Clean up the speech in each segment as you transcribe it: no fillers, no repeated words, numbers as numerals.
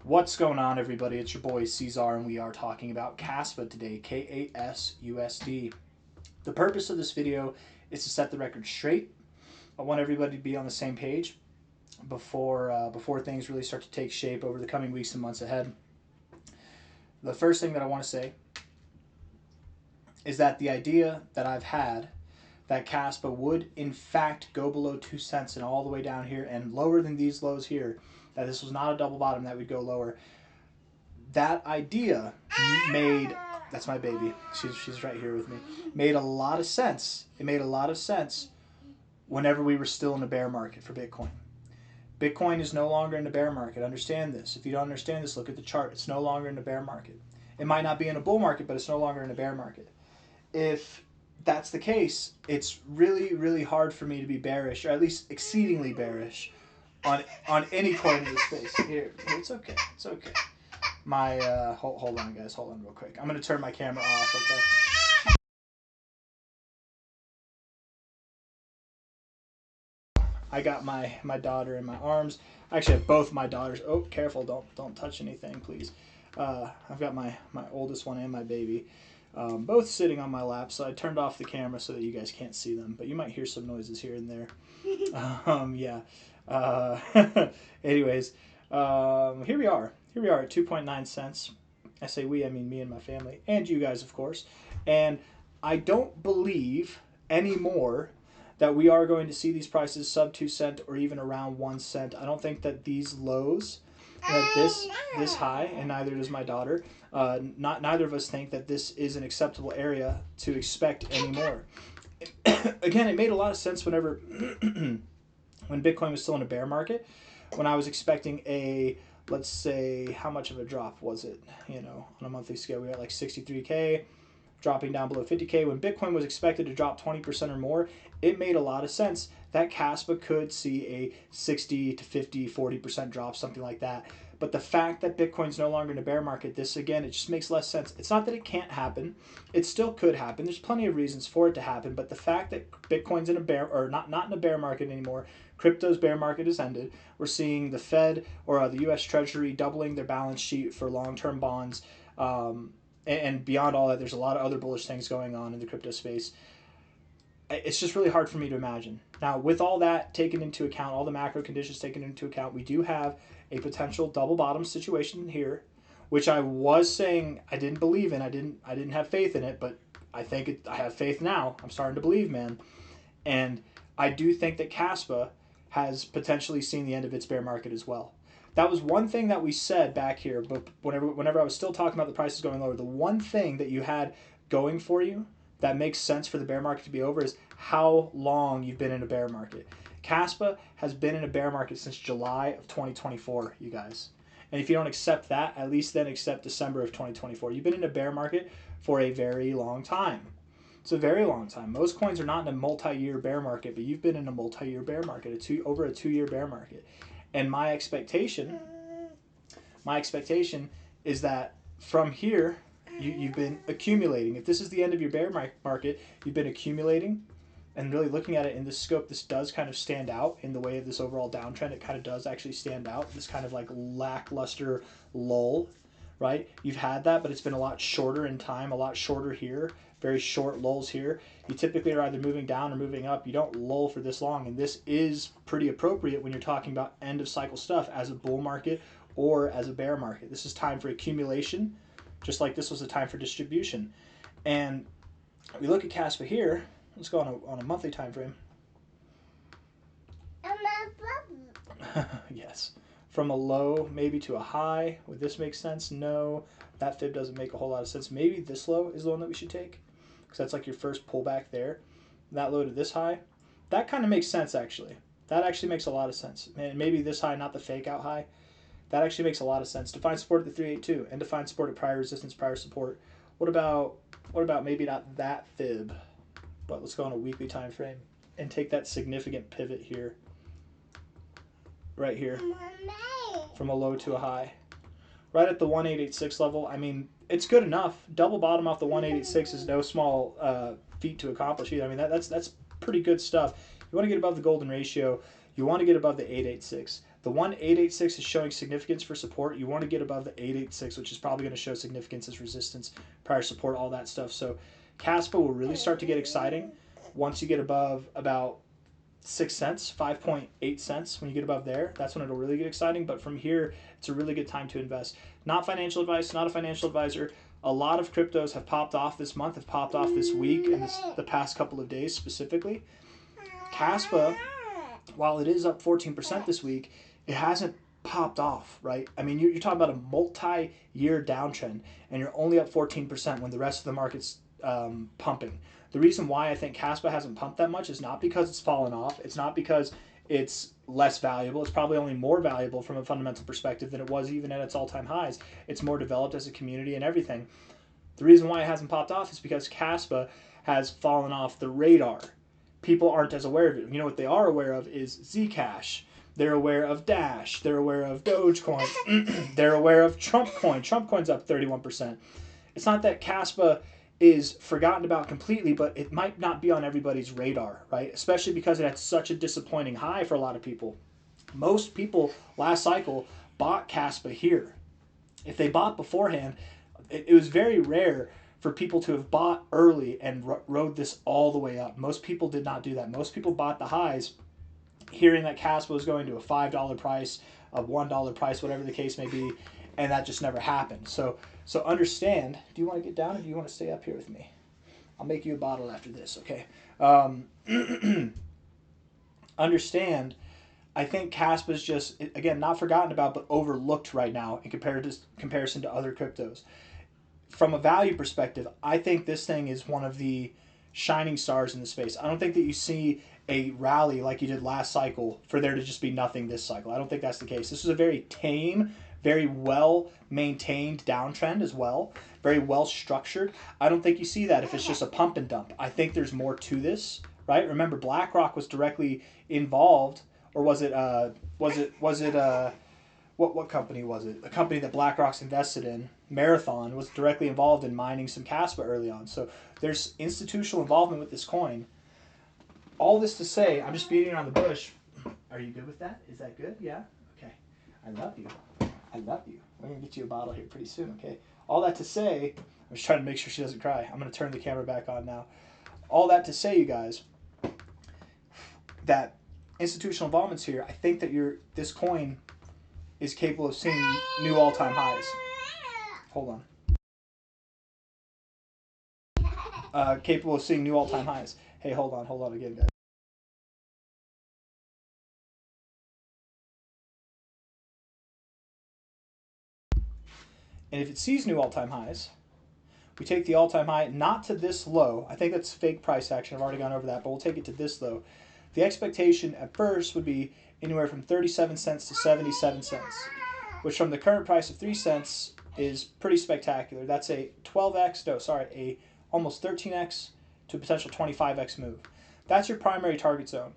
What's going on, everybody? It's your boy C-Zar, and we are talking about Kaspa today, KAS USD. The purpose of this video is to set the record straight. I want everybody to be on the same page before things really start to take shape over the coming weeks and months ahead. The first thing that I want to say is that the idea that I've had that Kaspa would in fact go below 2 cents and all the way down here and lower than these lows here, that this was not a double bottom, that would go lower. That idea made, that's my baby, she's right here with me, made a lot of sense. It made a lot of sense whenever we were still in a bear market for Bitcoin. Bitcoin is no longer in a bear market. Understand this. If you don't understand this, look at the chart. It's no longer in a bear market. It might not be in a bull market, but it's no longer in a bear market. If that's the case, it's really, really hard for me to be bearish, or at least exceedingly bearish, on any coin in this space. Here, it's okay. It's okay. My hold on, guys. Hold on, real quick. I'm gonna turn my camera off. Okay. I got my daughter in my arms. I actually have both my daughters. Oh, careful! Don't touch anything, please. I've got my oldest one and my baby, both sitting on my lap. So I turned off the camera so that you guys can't see them, but you might hear some noises here and there. Yeah. Anyways, here we are. Here we are at 2.9 cents. I say we, I mean me and my family, and you guys, of course. And I don't believe anymore that we are going to see these prices sub 2 cent or even around 1 cent. I don't think that these lows, that this high, and neither does my daughter, neither of us think that this is an acceptable area to expect anymore. Again, it made a lot of sense whenever when Bitcoin was still in a bear market, when I was expecting a, let's say, how much of a drop was it? You know, on a monthly scale, we were at like 63K, dropping down below 50K. When Bitcoin was expected to drop 20% or more, it made a lot of sense that Kaspa could see a 60 to 50, 40% drop, something like that. But the fact that Bitcoin's no longer in a bear market, this again, it just makes less sense. It's not that it can't happen. It still could happen. There's plenty of reasons for it to happen. But the fact that Bitcoin's in a bear, or not in a bear market anymore, crypto's bear market has ended. We're seeing the Fed or the U.S. Treasury doubling their balance sheet for long-term bonds. And beyond all that, there's a lot of other bullish things going on in the crypto space. It's just really hard for me to imagine. Now, with all that taken into account, all the macro conditions taken into account, we do have a potential double bottom situation here, which I was saying I didn't believe in. I didn't have faith in it, but I have faith now. I'm starting to believe, man. And I do think that Kaspa has potentially seen the end of its bear market as well. That was one thing that we said back here, but whenever I was still talking about the prices going lower, the one thing that you had going for you that makes sense for the bear market to be over is how long you've been in a bear market. Kaspa has been in a bear market since July of 2024, you guys. And if you don't accept that, at least then accept December of 2024. You've been in a bear market for a very long time. It's a very long time. Most coins are not in a multi-year bear market, but you've been in a multi-year bear market, over a 2-year bear market. And my expectation is that from here, you've been accumulating. If this is the end of your bear market, you've been accumulating. And really looking at it in this scope, this does kind of stand out in the way of this overall downtrend. It kind of does actually stand out, this kind of like lackluster lull, right? You've had that, but it's been a lot shorter in time, a lot shorter here, very short lulls here. You typically are either moving down or moving up. You don't lull for this long, and this is pretty appropriate when you're talking about end of cycle stuff as a bull market or as a bear market. This is time for accumulation, just like this was a time for distribution. And we look at Kaspa here. Let's go on a monthly time frame. Yes. From a low maybe to a high. Would this make sense? No. That fib doesn't make a whole lot of sense. Maybe this low is the one that we should take, because that's like your first pullback there. That low to this high. That kind of makes sense, actually. That actually makes a lot of sense. And maybe this high, not the fake out high. That actually makes a lot of sense. Define support at the 382 and define support at prior resistance, prior support. What about maybe not that fib? But let's go on a weekly time frame and take that significant pivot here, right here, from a low to a high, right at the 1886 level. I mean, it's good enough. Double bottom off the 1886 is no small feat to accomplish either. I mean, that's pretty good stuff. You want to get above the golden ratio. You want to get above the 886. The 1886 is showing significance for support. You want to get above the 886, which is probably going to show significance as resistance, prior support, all that stuff. So Kaspa will really start to get exciting once you get above about 6 cents, 5.8 cents. When you get above there, that's when it'll really get exciting. But from here, it's a really good time to invest. Not financial advice, not a financial advisor. A lot of cryptos have popped off this month, have popped off this week, and the past couple of days specifically. Kaspa, while it is up 14% this week, it hasn't popped off, right? I mean, you're talking about a multi-year downtrend, and you're only up 14% when the rest of the market's pumping. The reason why I think Kaspa hasn't pumped that much is not because it's fallen off. It's not because it's less valuable. It's probably only more valuable from a fundamental perspective than it was even at its all-time highs. It's more developed as a community and everything. The reason why it hasn't popped off is because Kaspa has fallen off the radar. People aren't as aware of it. You know what they are aware of is Zcash. They're aware of Dash. They're aware of Dogecoin. They're aware of Trump Coin. Trump Coin's up 31%. It's not that Kaspa is forgotten about completely, but it might not be on everybody's radar, right? Especially because it had such a disappointing high for a lot of people. Most people last cycle bought Kaspa here. If they bought beforehand, it was very rare for people to have bought early and rode this all the way up. Most people did not do that. Most people bought the highs, hearing that Kaspa was going to a $5 price, a $1 price, whatever the case may be, and that just never happened. So understand, do you want to get down or do you want to stay up here with me? I'll make you a bottle after this, okay? Understand, I think Kaspa is just, again, not forgotten about, but overlooked right now in comparison to other cryptos. From a value perspective, I think this thing is one of the shining stars in the space. I don't think that you see a rally like you did last cycle for there to just be nothing this cycle. I don't think that's the case. This is a very tame, very well maintained downtrend as well, very well structured. I don't think you see that if it's just a pump and dump. I think there's more to this, right? Remember, BlackRock was directly involved, or was it what company was it? A company that BlackRock's invested in, Marathon, was directly involved in mining some Kaspa early on. So there's institutional involvement with this coin. All this to say, I'm just beating around the bush. Are you good with that? Is that good? Yeah? Okay. I love you. I love you. We're going to get you a bottle here pretty soon, okay? All that to say, I'm just trying to make sure she doesn't cry. I'm going to turn the camera back on now. All that to say, you guys, that institutional involvement's here. I think that this coin is capable of seeing new all-time highs. Hold on. Capable of seeing new all-time highs. Hey, hold on again, guys. And if it sees new all-time highs, we take the all-time high, not to this low. I think that's fake price action. I've already gone over that, but we'll take it to this low. The expectation at first would be anywhere from 37 cents to 77 cents, which from the current price of 3 cents is pretty spectacular. That's a 12x, no, sorry, a almost 13x to a potential 25x move. That's your primary target zone.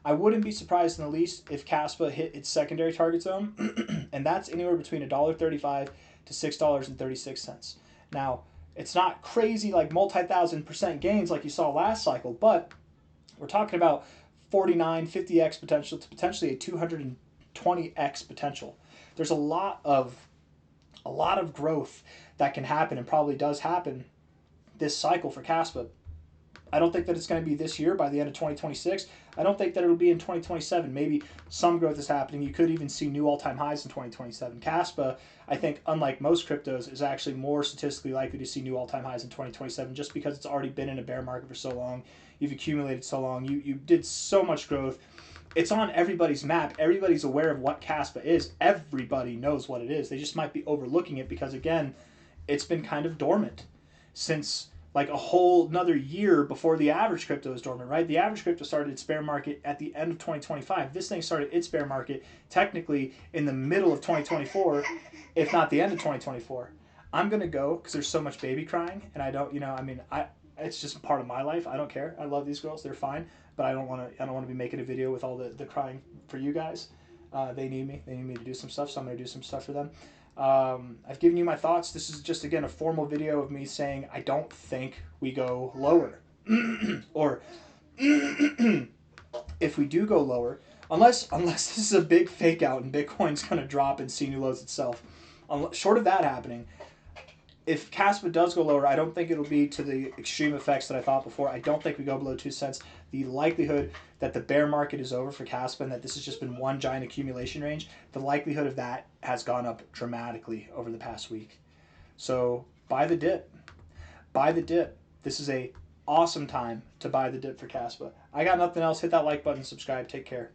I wouldn't be surprised in the least if Kaspa hit its secondary target zone, and that's anywhere between $1.35 to $6.36. Now, it's not crazy like multi-1,000% gains like you saw last cycle, but we're talking about 49, 50x potential to potentially a 220x potential. There's a lot of growth that can happen and probably does happen this cycle for Kaspa. I don't think that it's going to be this year by the end of 2026. I don't think that it'll be in 2027. Maybe some growth is happening. You could even see new all-time highs in 2027. Kaspa, I think, unlike most cryptos, is actually more statistically likely to see new all-time highs in 2027 just because it's already been in a bear market for so long. You've accumulated so long. You did so much growth. It's on everybody's map. Everybody's aware of what Kaspa is. Everybody knows what it is. They just might be overlooking it because, again, it's been kind of dormant since like a whole another year before the average crypto is dormant, right? The average crypto started its bear market at the end of 2025. This thing started its bear market technically in the middle of 2024, if not the end of 2024. I'm going to go because there's so much baby crying, and I don't, it's just part of my life. I don't care. I love these girls. They're fine, but I don't want to be making a video with all the crying for you guys. They need me. They need me to do some stuff, so I'm going to do some stuff for them. I've given you my thoughts. This is just, again, a formal video of me saying I don't think we go lower. Or if we do go lower, unless this is a big fake out and Bitcoin's going to drop and see new lows itself. Short of that happening, if Kaspa does go lower, I don't think it'll be to the extreme effects that I thought before. I don't think we go below 2 cents. The likelihood that the bear market is over for Kaspa and that this has just been one giant accumulation range, the likelihood of that has gone up dramatically over the past week. So buy the dip. Buy the dip. This is a awesome time to buy the dip for Kaspa. I got nothing else. Hit that like button, subscribe. Take care.